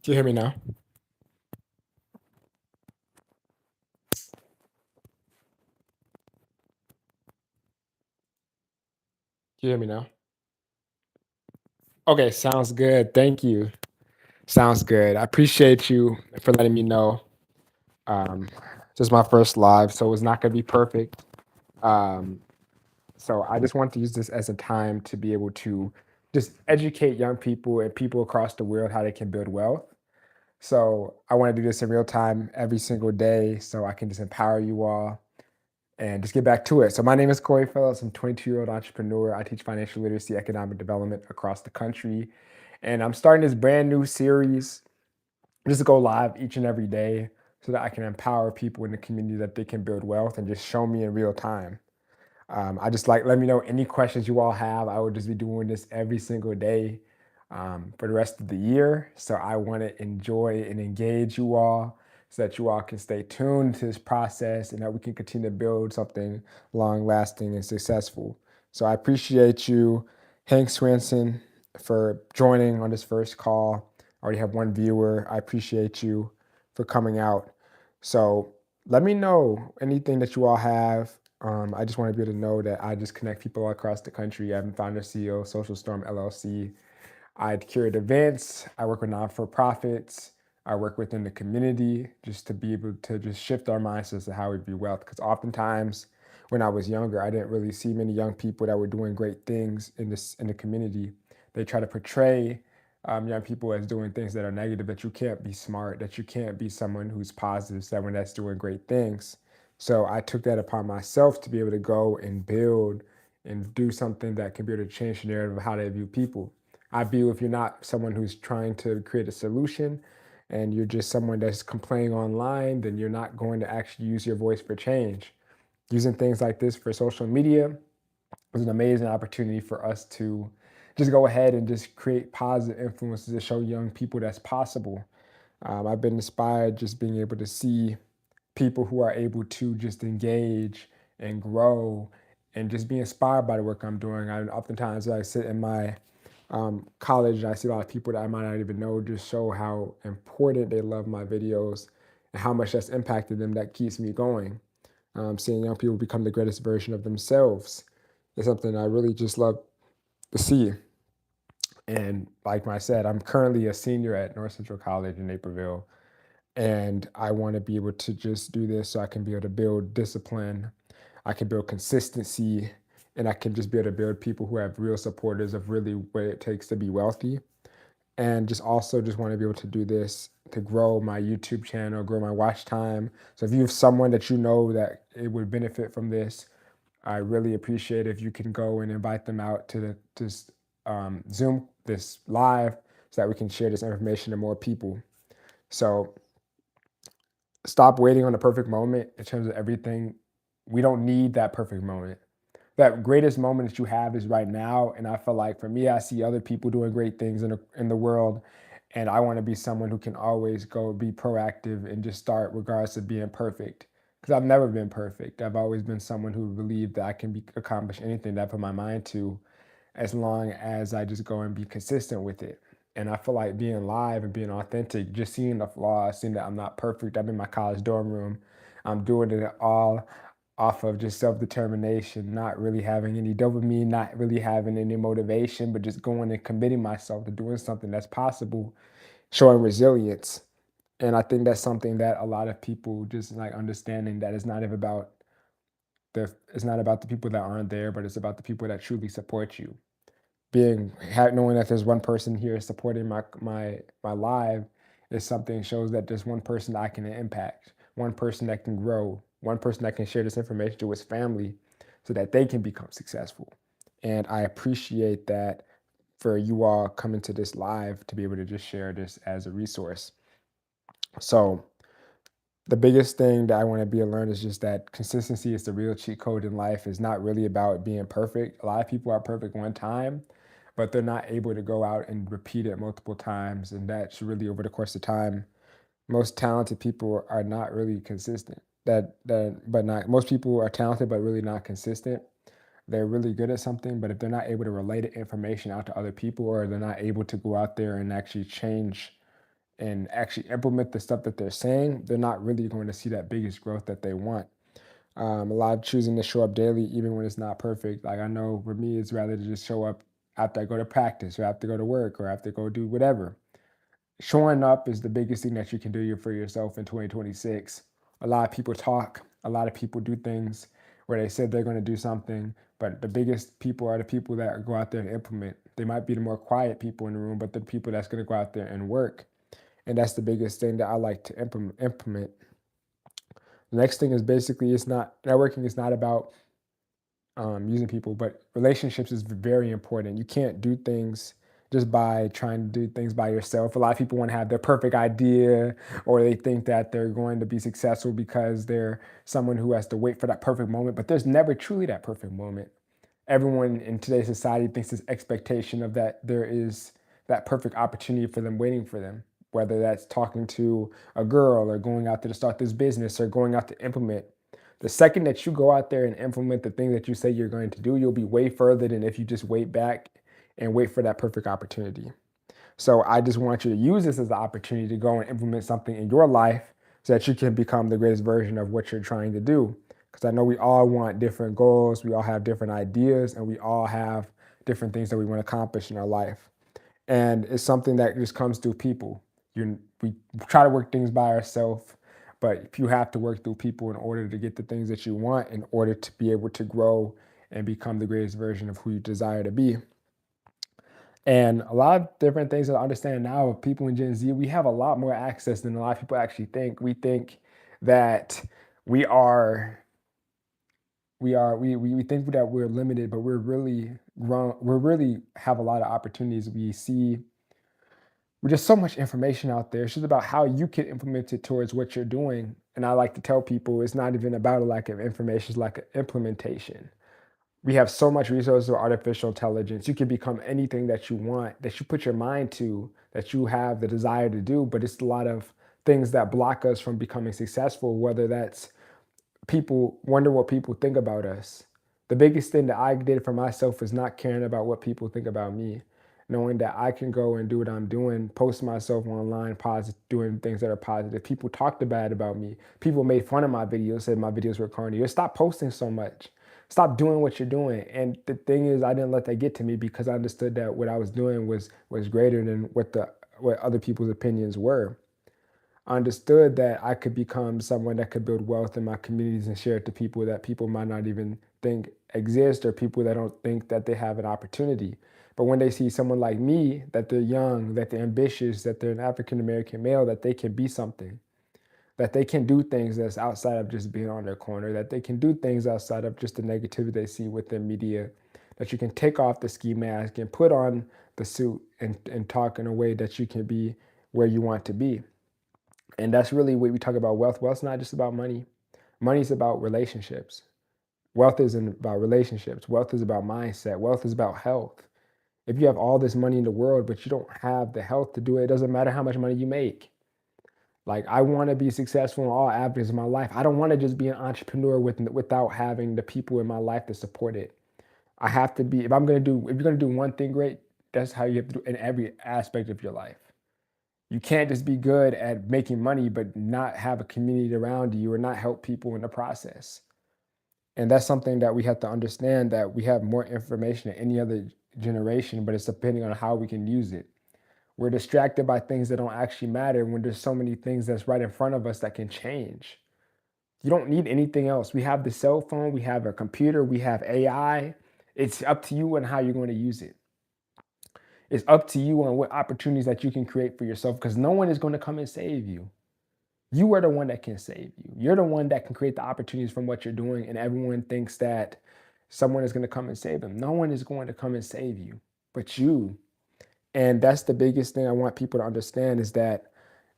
Can you hear me now? Can you hear me now? Okay, sounds good. Thank you. Sounds good. I appreciate you for letting me know. Um, this is my first live, so it's not going to be perfect. Um, so I just want to use this as a time to be able to just educate young people and people across the world how they can build wealth. So I want to do this in real time every single day so I can just empower you all and just get back to it. So my name is Corey Phillips. I'm a 22-year-old entrepreneur. I teach financial literacy, economic development across the country. And I'm starting this brand new series just to go live each and every day so that I can empower people in the community that they can build wealth and just show me in real time. I just like let me know any questions you all have. I will just be doing this every single day for the rest of the year. So I want to enjoy and engage you all so that you all can stay tuned to this process and that we can continue to build something long lasting and successful. So I appreciate you, Hank Swenson, for joining on this first call. I already have one viewer. I appreciate you for coming out. So let me know anything that you all have. I just want to be able to know that I just connect people all across the country. I'm founder CEO of Social Storm LLC. I curate events. I work with non-for-profits. I work within the community just to be able to just shift our mindsets to how we view wealth. Because oftentimes, when I was younger, I didn't really see many young people that were doing great things in the community. They try to portray young people as doing things that are negative. That you can't be smart. That you can't be someone who's positive. Someone that's doing great things. So I took that upon myself to be able to go and build and do something that can be able to change the narrative of how they view people. I view if you're not someone who's trying to create a solution and you're just someone that's complaining online, then you're not going to actually use your voice for change. Using things like this for social media is an amazing opportunity for us to just go ahead and just create positive influences to show young people that's possible. I've been inspired just being able to see people who are able to just engage and grow and just be inspired by the work I'm doing. I oftentimes I sit in my college and I see a lot of people that I might not even know just show how important they love my videos and how much that's impacted them. That keeps me going. Seeing young people become the greatest version of themselves is something I really just love to see. And like I said, I'm currently a senior at North Central College in Naperville, and I want to be able to just do this so I can be able to build discipline, I can build consistency, and I can just be able to build people who have real supporters of really what it takes to be wealthy. And just also just want to be able to do this to grow my YouTube channel, grow my watch time. So if you have someone that you know that it would benefit from this, I really appreciate if you can go and invite them out to this Zoom, this live, so that we can share this information to more people. So stop waiting on the perfect moment in terms of everything. We don't need that perfect moment. That greatest moment that you have is right now. And I feel like for me, I see other people doing great things in the world. And I want to be someone who can always go be proactive and just start regardless of being perfect. Because I've never been perfect. I've always been someone who believed that I can accomplish anything that I put my mind to as long as I just go and be consistent with it. And I feel like being live and being authentic, just seeing the flaws, seeing that I'm not perfect. I'm in my college dorm room. I'm doing it all off of just self-determination, not really having any dopamine, not really having any motivation, but just going and committing myself to doing something that's possible, showing resilience. And I think that's something that a lot of people just like understanding that it's not about the people that aren't there, but it's about the people that truly support you. Knowing that there's one person here supporting my live is something shows that there's one person that I can impact, one person that can grow, one person that can share this information to his family so that they can become successful. And I appreciate that for you all coming to this live to be able to just share this as a resource. So the biggest thing that I want to be able to learn is just that consistency is the real cheat code in life. It's not really about being perfect. A lot of people are perfect one time, but they're not able to go out and repeat it multiple times. And that's really over the course of time. Most talented people are not really consistent. But not most people are talented, but really not consistent. They're really good at something, but if they're not able to relay the information out to other people, or they're not able to go out there and actually change and actually implement the stuff that they're saying, they're not really going to see that biggest growth that they want. A lot of choosing to show up daily, even when it's not perfect. Like I know for me, it's rather to just show up after I go to practice or after I go to work or after I go do whatever. Showing up is the biggest thing that you can do for yourself in 2026. A lot of people talk, a lot of people do things where they said they're going to do something, but the biggest people are the people that go out there and implement. They might be the more quiet people in the room, but the people that's going to go out there and work. And that's the biggest thing that I like to implement. The next thing is basically it's not networking is not about using people, but relationships is very important. You can't do things just by trying to do things by yourself. A lot of people want to have their perfect idea, or they think that they're going to be successful because they're someone who has to wait for that perfect moment, but there's never truly that perfect moment. Everyone in today's society thinks this expectation of that there is that perfect opportunity for them waiting for them, whether that's talking to a girl or going out there to start this business or going out to implement. The second that you go out there and implement the thing that you say you're going to do, you'll be way further than if you just wait back and wait for that perfect opportunity. So I just want you to use this as an opportunity to go and implement something in your life so that you can become the greatest version of what you're trying to do. Because I know we all want different goals, we all have different ideas, and we all have different things that we want to accomplish in our life. And it's something that just comes through people. We try to work things by ourselves, but if you have to work through people in order to get the things that you want, in order to be able to grow and become the greatest version of who you desire to be. And a lot of different things that I understand now of people in Gen Z, we have a lot more access than a lot of people actually think. We think that we are we think that we're limited, but we're really grown. We're really have a lot of opportunities. We see with just so much information out there. It's just about how you can implement it towards what you're doing. And I like to tell people it's not even about a lack of information, it's like an implementation. We have so much resources with artificial intelligence. You can become anything that you want, that you put your mind to, that you have the desire to do, but it's a lot of things that block us from becoming successful, whether that's people wonder what people think about us. The biggest thing that I did for myself was not caring about what people think about me, knowing that I can go and do what I'm doing, post myself online, positive, doing things that are positive. People talked bad about me. People made fun of my videos, said my videos were corny. Or stop posting so much. Stop doing what you're doing. And the thing is, I didn't let that get to me because I understood that what I was doing was greater than what other people's opinions were. I understood that I could become someone that could build wealth in my communities and share it to people that people might not even think exist, or people that don't think that they have an opportunity. But when they see someone like me, that they're young, that they're ambitious, that they're an African American male, that they can be something, that they can do things that's outside of just being on their corner, that they can do things outside of just the negativity they see within media, that you can take off the ski mask and put on the suit and talk in a way that you can be where you want to be. And that's really what we talk about wealth. Wealth's not just about money. Money's about relationships. Wealth isn't about relationships. Wealth is about mindset. Wealth is about health. If you have all this money in the world, but you don't have the health to do it, it doesn't matter how much money you make. Like, I want to be successful in all avenues of my life. I don't want to just be an entrepreneur without having the people in my life to support it. I have to be, if you're going to do one thing great, that's how you have to do it in every aspect of your life. You can't just be good at making money, but not have a community around you or not help people in the process. And that's something that we have to understand, that we have more information than any other generation, but it's depending on how we can use it. We're distracted by things that don't actually matter when there's so many things that's right in front of us that can change. You don't need anything else. We have the cell phone, we have a computer, we have AI. It's up to you and how you're going to use it. It's up to you on what opportunities that you can create for yourself, because no one is going to come and save you. You are the one that can save you. You're the one that can create the opportunities from what you're doing, and everyone thinks that someone is going to come and save them. No one is going to come and save you but you. And that's the biggest thing I want people to understand, is that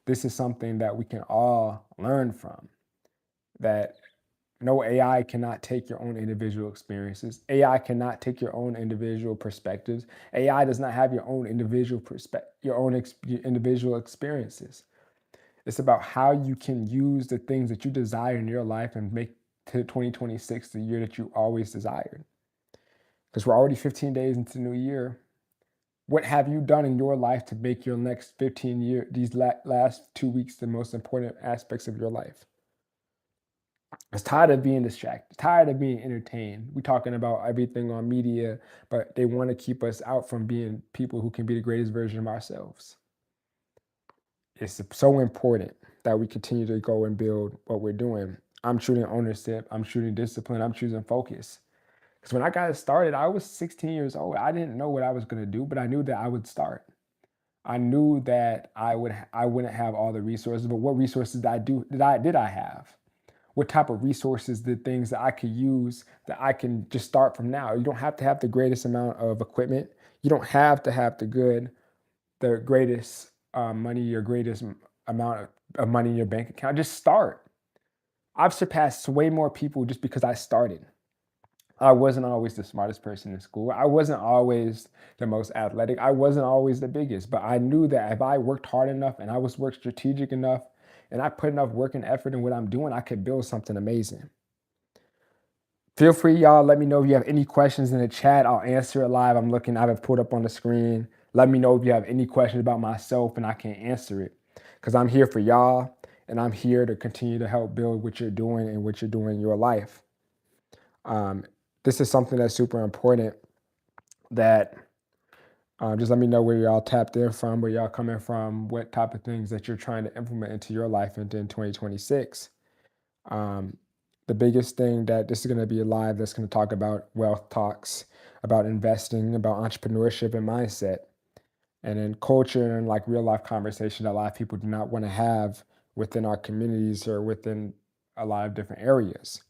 this is something that we can all learn from. That no, AI cannot take your own individual experiences. AI cannot take your own individual perspectives. AI does not have your own individual your individual experiences. It's about how you can use the things that you desire in your life and make to 2026 the year that you always desired. Because we're already 15 days into the new year. What have you done in your life to make your next 15 years, these last 2 weeks, the most important aspects of your life? It's tired of being distracted, tired of being entertained. We're talking about everything on media, but they want to keep us out from being people who can be the greatest version of ourselves. It's so important that we continue to go and build what we're doing. I'm choosing ownership, I'm choosing discipline, I'm choosing focus. Because when I got started, I was 16 years old. I didn't know what I was going to do, but I knew that I would start. I knew that I wouldn't have all the resources, but what resources did I have? What type of resources, the things that I could use that I can just start from now? You don't have to have the greatest amount of equipment. You don't have to have the greatest money or greatest amount of money in your bank account. Just start. I've surpassed way more people just because I started. I wasn't always the smartest person in school. I wasn't always the most athletic. I wasn't always the biggest, but I knew that if I worked hard enough and I was work strategic enough and I put enough work and effort in what I'm doing, I could build something amazing. Feel free, y'all. Let me know if you have any questions in the chat. I'll answer it live. I have it pulled up on the screen. Let me know if you have any questions about myself and I can answer it because I'm here for y'all and I'm here to continue to help build what you're doing and what you're doing in your life. This is something that's super important that just let me know where y'all tapped in from, where y'all coming from, what type of things that you're trying to implement into your life and in 2026. Um, the biggest thing that this is going to be a live that's going to talk about wealth talks, about investing, about entrepreneurship and mindset, and then culture and like real life conversation that a lot of people do not want to have within our communities or within a lot of different areas.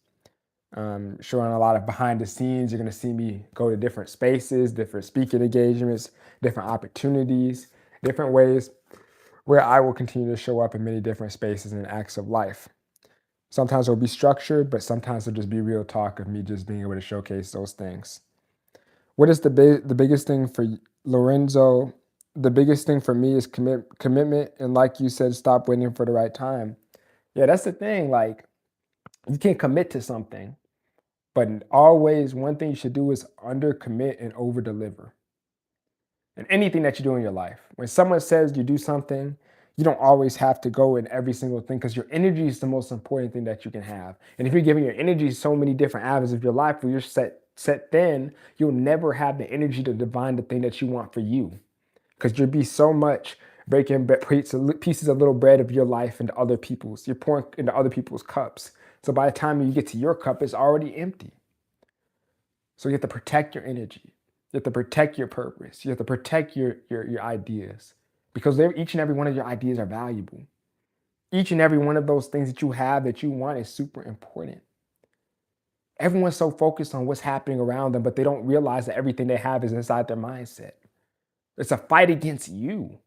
Showing a lot of behind the scenes. You're going to see me go to different spaces, different speaking engagements, different opportunities, different ways where I will continue to show up in many different spaces and acts of life. Sometimes it'll be structured, but sometimes it'll just be real talk of me just being able to showcase those things. What is the biggest thing for Lorenzo? The biggest thing for me is commitment. And like you said, stop waiting for the right time. Yeah, that's the thing. Like, you can't commit to something. But always, one thing you should do is under commit and over deliver. And anything that you do in your life, when someone says you do something, you don't always have to go in every single thing because your energy is the most important thing that you can have. And if you're giving your energy so many different avenues of your life where you're set thin, you'll never have the energy to divine the thing that you want for you because you'll be so much breaking pieces of little bread of your life into other people's. You're pouring into other people's cups. So by the time you get to your cup, it's already empty. So you have to protect your energy. You have to protect your purpose. You have to protect your ideas because each and every one of your ideas are valuable. Each and every one of those things that you have that you want is super important. Everyone's so focused on what's happening around them, but they don't realize that everything they have is inside their mindset. It's a fight against you.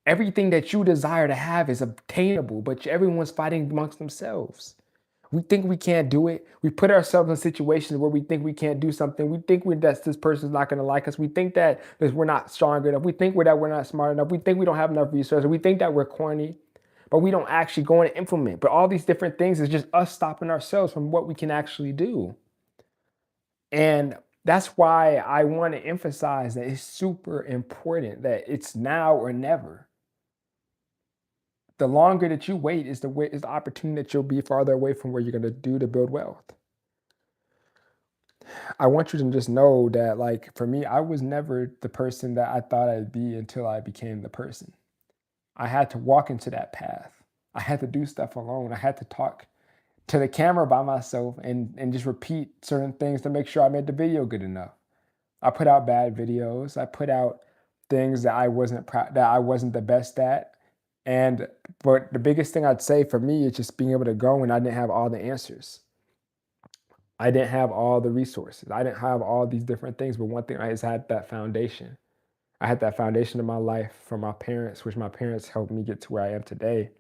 Everything that you desire to have is obtainable, but everyone's fighting amongst themselves. We think we can't do it. We put ourselves in situations where we think we can't do something. We think that this person's not going to like us. We think that we're not strong enough. We think that we're not smart enough. We think we don't have enough resources. We think that we're corny, but we don't actually go and implement. But all these different things is just us stopping ourselves from what we can actually do. And that's why I want to emphasize that it's super important that it's now or never. The longer that you wait is the opportunity that you'll be farther away from where you're going to do to build wealth. I want you to just know that, like, for me, I was never the person that I thought I'd be until I became the person. I had to walk into that path. I had to do stuff alone. I had to talk to the camera by myself and just repeat certain things to make sure I made the video good enough. I put out bad videos. I put out things that I wasn't the best at. But the biggest thing I'd say for me is just being able to go when I didn't have all the answers. I didn't have all the resources. I didn't have all these different things. But one thing, I just had that foundation. I had that foundation in my life from my parents, which my parents helped me get to where I am today.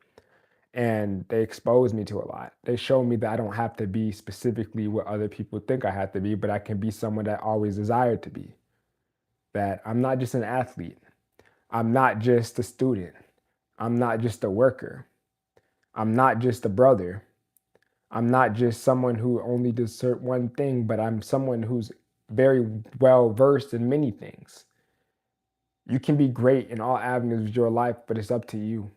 And they exposed me to a lot. They showed me that I don't have to be specifically what other people think I have to be, but I can be someone that I always desired to be. That I'm not just an athlete. I'm not just a student. I'm not just a worker. I'm not just a brother. I'm not just someone who only does one thing, but I'm someone who's very well versed in many things. You can be great in all avenues of your life, but it's up to you.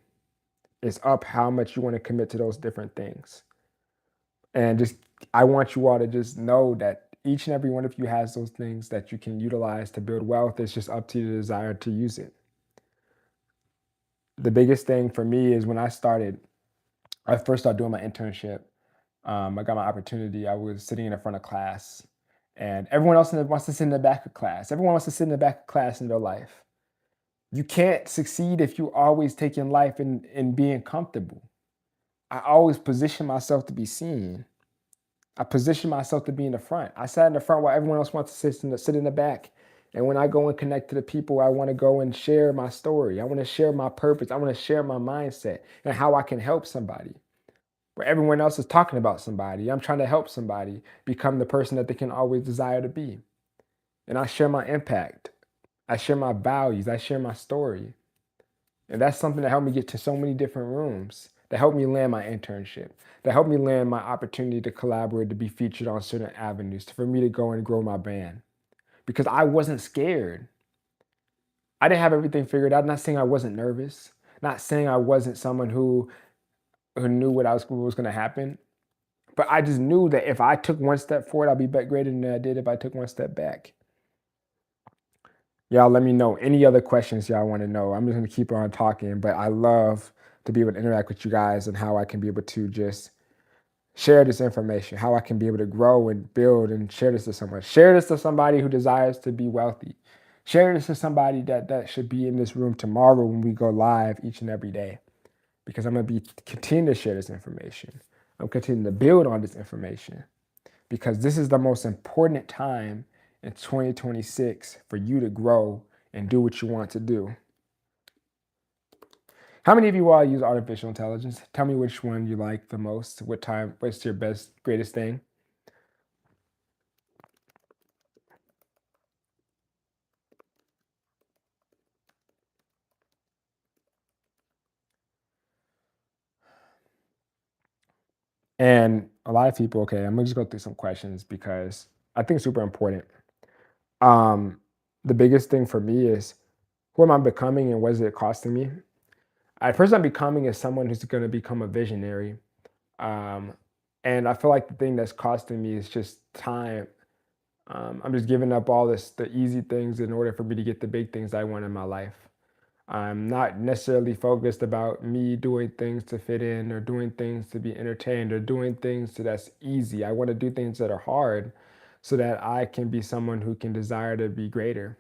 It's up how much you want to commit to those different things. And just, I want you all to just know that each and every one of you has those things that you can utilize to build wealth. It's just up to your desire to use it. The biggest thing for me is when I first started doing my internship. I got my opportunity. I was sitting in the front of class, and everyone else wants to sit in the back of class. Everyone wants to sit in the back of class in their life. You can't succeed if you always taking life and being comfortable. I always position myself to be seen. I position myself to be in the front. I sat in the front while everyone else wants to sit in the back. And when I go and connect to the people, I want to go and share my story. I want to share my purpose. I want to share my mindset and how I can help somebody. Where everyone else is talking about somebody, I'm trying to help somebody become the person that they can always desire to be. And I share my impact. I share my values. I share my story. And that's something that helped me get to so many different rooms, that helped me land my internship, that helped me land my opportunity to collaborate, to be featured on certain avenues, for me to go and grow my band. Because I wasn't scared. I didn't have everything figured out. Not saying I wasn't nervous, not saying I wasn't someone who knew what was going to happen. But I just knew that if I took one step forward, I'll be greater than I did if I took one step back. Y'all let me know any other questions y'all want to know. I'm just going to keep on talking, but I love to be able to interact with you guys and how I can be able to just share this information, how I can be able to grow and build and share this to someone. Share this to somebody who desires to be wealthy. Share this to somebody that should be in this room tomorrow when we go live each and every day, because I'm going to be continuing to share this information. I'm continuing to build on this information, because this is the most important time in 2026 for you to grow and do what you want to do. How many of you all use artificial intelligence? Tell me which one you like the most. What's your greatest thing? And a lot of people, okay, I'm gonna just go through some questions because I think it's super important. Um, the biggest thing for me is, who am I becoming and what is it costing me? At first, I'm becoming is someone who's going to become a visionary. Um, and I feel like the thing that's costing me is just time. I'm just giving up all the easy things in order for me to get the big things I want in my life. I'm not necessarily focused about me doing things to fit in or doing things to be entertained or doing things that's easy. I want to do things that are hard so that I can be someone who can desire to be greater.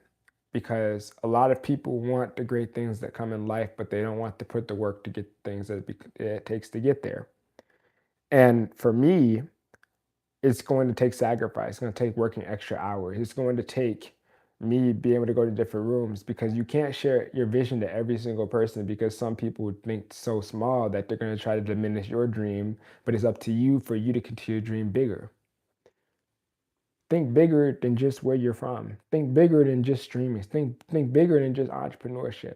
Because a lot of people want the great things that come in life, but they don't want to put the work to get things that it takes to get there. And for me, it's going to take sacrifice. It's going to take working extra hours. It's going to take me being able to go to different rooms, because you can't share your vision to every single person, because some people would think so small that they're going to try to diminish your dream. But it's up to you for you to continue to dream bigger. Think bigger than just where you're from. Think bigger than just streaming. Think bigger than just entrepreneurship.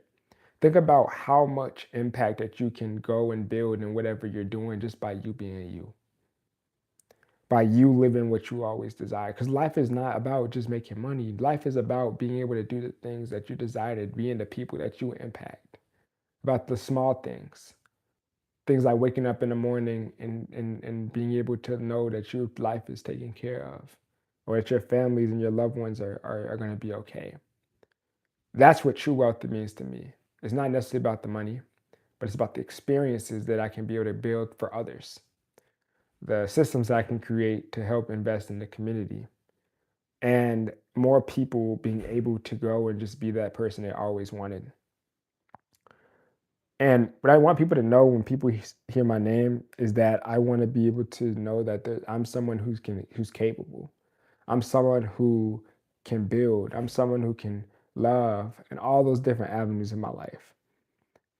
Think about how much impact that you can go and build in whatever you're doing just by you being you, by you living what you always desire. Because life is not about just making money. Life is about being able to do the things that you desire, to being the people that you impact, about the small things. Things like waking up in the morning and being able to know that your life is taken care of, or that your families and your loved ones are going to be okay. That's what true wealth means to me. It's not necessarily about the money, but it's about the experiences that I can be able to build for others, the systems I can create to help invest in the community, and more people being able to go and just be that person they always wanted. And what I want people to know when people hear my name is that I want to be able to know that I'm someone who's capable. I'm someone who can build. I'm someone who can love, and all those different avenues in my life.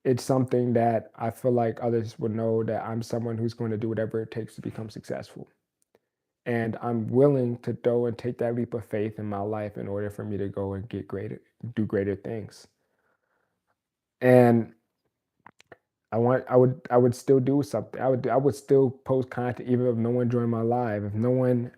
It's something that I feel like others will know that I'm someone who's going to do whatever it takes to become successful. And I'm willing to go and take that leap of faith in my life in order for me to go and do greater things. And I would still do something. I would still post content even if no one joined my live, if no one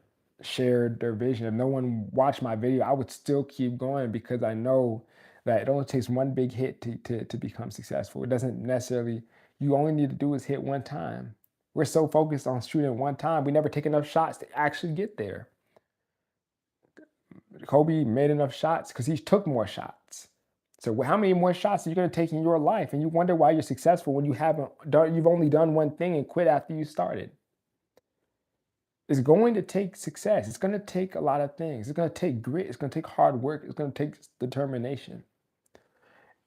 shared their vision, if no one watched my video, I would still keep going, because I know that it only takes one big hit to become successful. It doesn't necessarily, you only need to do is hit one time. We're so focused on shooting one time, we never take enough shots to actually get there. Kobe made enough shots because he took more shots. So how many more shots are you going to take in your life? And you wonder why you're successful when you've only done one thing and quit after you started. It's going to take success. It's going to take a lot of things. It's going to take grit. It's going to take hard work. It's going to take determination.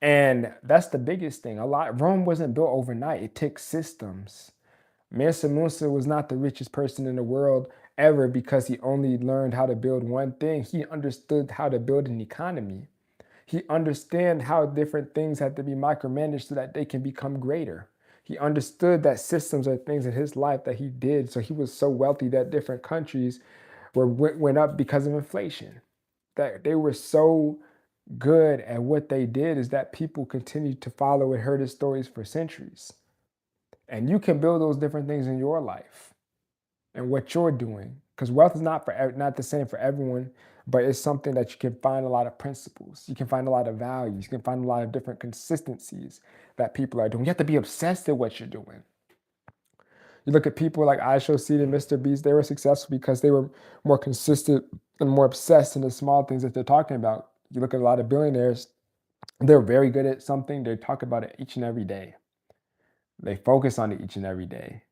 And that's the biggest thing. Rome wasn't built overnight. It took systems. Mansa Musa was not the richest person in the world ever because he only learned how to build one thing. He understood how to build an economy. He understood how different things had to be micromanaged so that they can become greater. He understood that systems are things in his life that he did. So he was so wealthy that different countries went up because of inflation. That they were so good at what they did is that people continued to follow and heard his stories for centuries. And you can build those different things in your life and what you're doing, because wealth is not the same for everyone, but it's something that you can find a lot of principles. You can find a lot of values. You can find a lot of different consistencies that people are doing. You have to be obsessed with what you're doing. You look at people like iShowSeed and Mr. Beast, they were successful because they were more consistent and more obsessed in the small things that they're talking about. You look at a lot of billionaires, they're very good at something. They talk about it each and every day. They focus on it each and every day.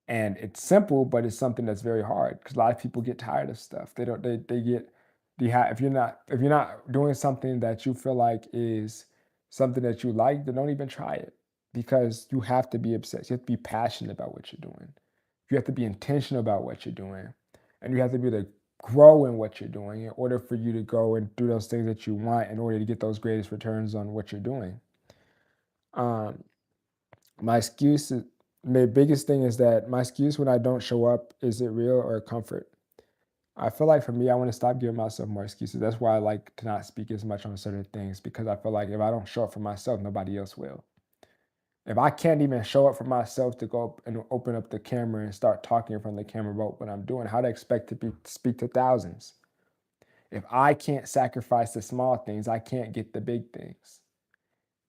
And it's simple, but it's something that's very hard because a lot of people get tired of stuff. If you're not doing something that you feel like is something that you like, then don't even try it, because you have to be obsessed. You have to be passionate about what you're doing. You have to be intentional about what you're doing, and you have to be able to grow in what you're doing in order for you to go and do those things that you want in order to get those greatest returns on what you're doing. My excuse is, the biggest thing is that my excuse when I don't show up, is it real or comfort? I feel like for me, I want to stop giving myself more excuses. That's why I like to not speak as much on certain things, because I feel like if I don't show up for myself, nobody else will. If I can't even show up for myself to go up and open up the camera and start talking in front of the camera about what I'm doing, how to expect to speak to thousands? If I can't sacrifice the small things, I can't get the big things.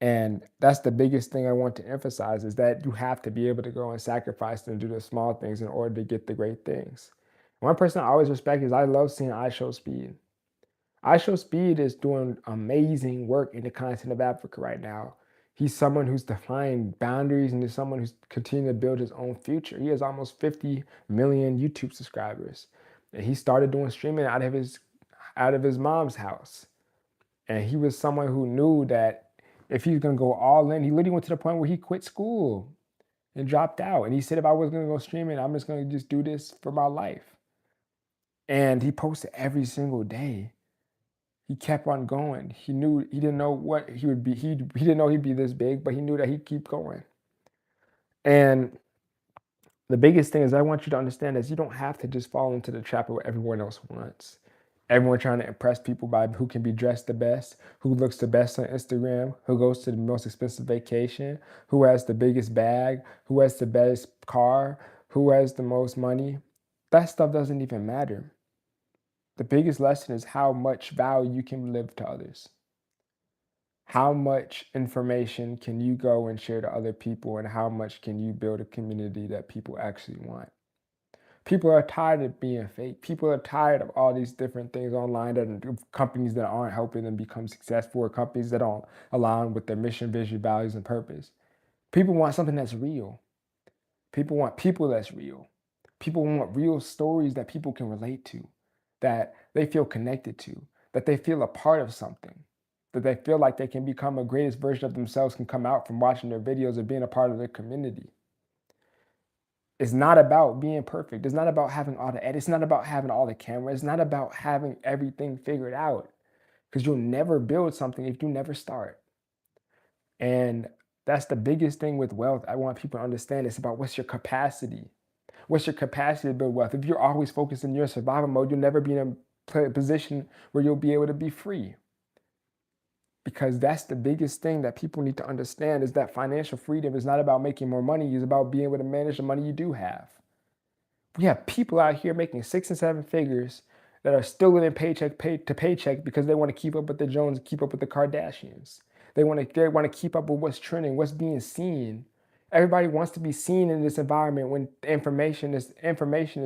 And that's the biggest thing I want to emphasize, is that you have to be able to go and sacrifice and do the small things in order to get the great things. One person I always respect is, I love seeing iShowSpeed. iShowSpeed is doing amazing work in the continent of Africa right now. He's someone who's defying boundaries, and is someone who's continuing to build his own future. He has almost 50 million YouTube subscribers. And he started doing streaming out of his mom's house. And he was someone who knew that if he's going to go all in, he literally went to the point where he quit school and dropped out. And he said, if I was going to go streaming, I'm just going to just do this for my life. And he posted every single day. He kept on going. He didn't know what he would be. He didn't know he'd be this big, but he knew that he'd keep going. And the biggest thing is, I want you to understand is, you don't have to just fall into the trap of what everyone else wants. Everyone trying to impress people by who can be dressed the best, who looks the best on Instagram, who goes to the most expensive vacation, who has the biggest bag, who has the best car, who has the most money. That stuff doesn't even matter. The biggest lesson is how much value you can live to others. How much information can you go and share to other people, and how much can you build a community that people actually want? People are tired of being fake. People are tired of all these different things online, that companies that aren't helping them become successful, or companies that don't align with their mission, vision, values, and purpose. People want something that's real. People want people that's real. People want real stories that people can relate to, that they feel connected to, that they feel a part of something, that they feel like they can become a greatest version of themselves, can come out from watching their videos or being a part of their community. It's not about being perfect. It's not about having all the edits. It's not about having all the cameras. It's not about having everything figured out, because you'll never build something if you never start. And that's the biggest thing with wealth. I want people to understand, it's about what's your capacity. What's your capacity to build wealth? If you're always focused in your survival mode, you'll never be in a position where you'll be able to be free. Because that's the biggest thing that people need to understand, is that financial freedom is not about making more money. It's about being able to manage the money you do have. We have people out here making 6 and 7 figures that are still living to paycheck because they want to keep up with the Jones, keep up with the Kardashians. They want to keep up with what's trending, what's being seen. Everybody wants to be seen in this environment when information is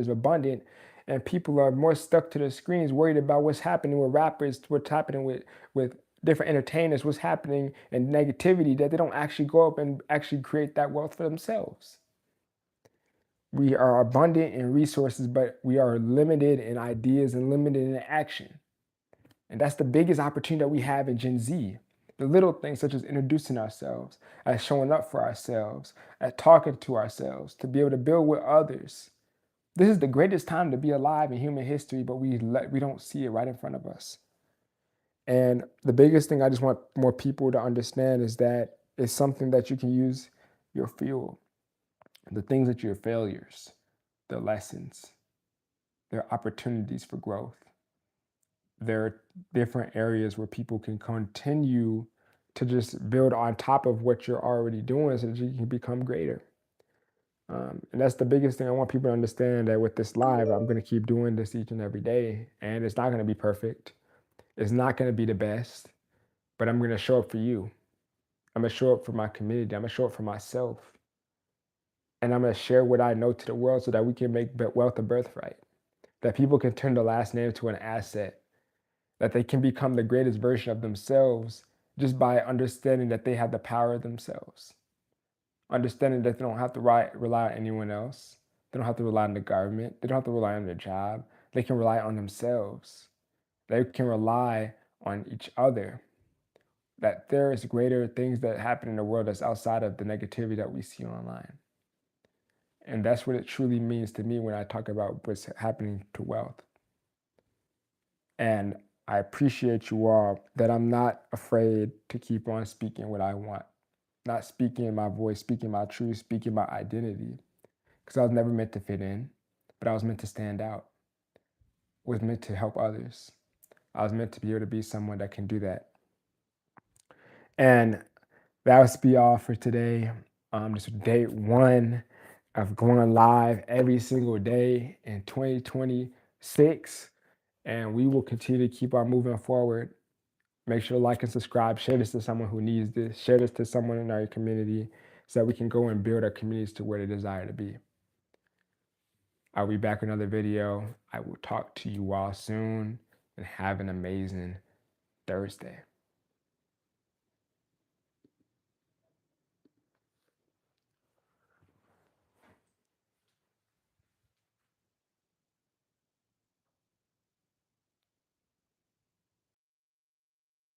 abundant, and people are more stuck to the screens, worried about what's happening with rappers, what's happening with different entertainers, what's happening in negativity, that they don't actually go up and actually create that wealth for themselves. We are abundant in resources, but we are limited in ideas and limited in action. And that's the biggest opportunity that we have in Gen Z. The little things such as introducing ourselves, as showing up for ourselves, at talking to ourselves, to be able to build with others. This is the greatest time to be alive in human history, but we don't see it right in front of us. And the biggest thing I just want more people to understand is that it's something that you can use your fuel, the things that your failures, the lessons, there are opportunities for growth. There are different areas where people can continue to just build on top of what you're already doing so that you can become greater. And that's the biggest thing I want people to understand, that with this live, I'm going to keep doing this each and every day. And it's not going to be perfect. It's not going to be the best, but I'm going to show up for you. I'm going to show up for my community. I'm going to show up for myself. And I'm going to share what I know to the world so that we can make wealth a birthright, that people can turn the last name to an asset, that they can become the greatest version of themselves just by understanding that they have the power of themselves, understanding that they don't have to rely on anyone else. They don't have to rely on the government. They don't have to rely on their job. They can rely on themselves. They can rely on each other, that there is greater things that happen in the world that's outside of the negativity that we see online. And that's what it truly means to me when I talk about what's happening to wealth. And I appreciate you all, that I'm not afraid to keep on speaking what I want, not speaking my voice, speaking my truth, speaking my identity. Because I was never meant to fit in, but I was meant to stand out. I was meant to help others. I was meant to be able to be someone that can do that. And that was be all for today. This is day one of going live every single day in 2026. And we will continue to keep on moving forward. Make sure to like and subscribe. Share this to someone who needs this. Share this to someone in our community so that we can go and build our communities to where they desire to be. I'll be back with another video. I will talk to you all soon, and have an amazing Thursday.